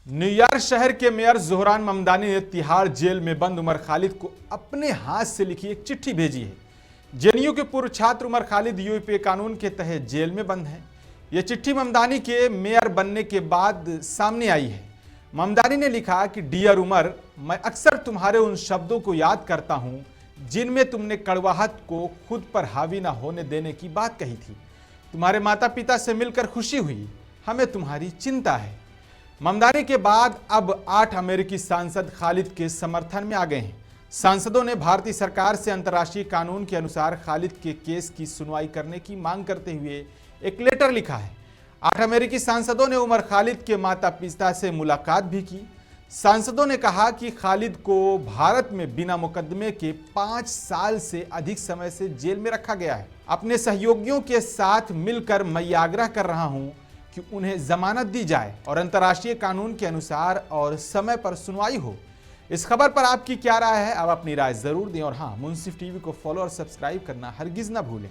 New York शहर के mayor Zohran Mamdani ने तिहाड़ जेल में बंद उमर खालिद को अपने हाथ से लिखी एक चिट्ठी भेजी है। जेएनयू के पूर्व छात्र उमर खालिद यूएपीए कानून के तहत जेल में बंद हैं। यह चिट्ठी ममदानी के मेयर बनने के बाद सामने आई है। ममदानी ने लिखा कि डियर उमर, मैं अक्सर तुम्हारे उन शब्दों को याद करता हूं जिनमें तुमने कड़वाहट को खुद पर हावी न होने देने की बात कही थी। तुम्हारे माता पिता से मिलकर खुशी हुई, हमें तुम्हारी चिंता है। ममदानी के बाद अब 8 अमेरिकी सांसद खालिद के समर्थन में आ गए हैं। सांसदों ने भारतीय सरकार से अंतर्राष्ट्रीय कानून के अनुसार खालिद के केस की सुनवाई करने की मांग करते हुए एक लेटर लिखा है। 8 अमेरिकी सांसदों ने उमर खालिद के माता पिता से मुलाकात भी की। सांसदों ने कहा कि खालिद को भारत में बिना मुकदमे के 5 साल से अधिक समय से जेल में रखा गया है। अपने सहयोगियों के साथ मिलकर मैं ये आग्रह कर रहा हूं कि उन्हें जमानत दी जाए और अंतर्राष्ट्रीय कानून के अनुसार और समय पर सुनवाई हो। इस खबर पर आपकी क्या राय है? आप अपनी राय जरूर दें और हाँ, मुंसिफ टीवी को फॉलो और सब्सक्राइब करना हरगिज ना भूलें।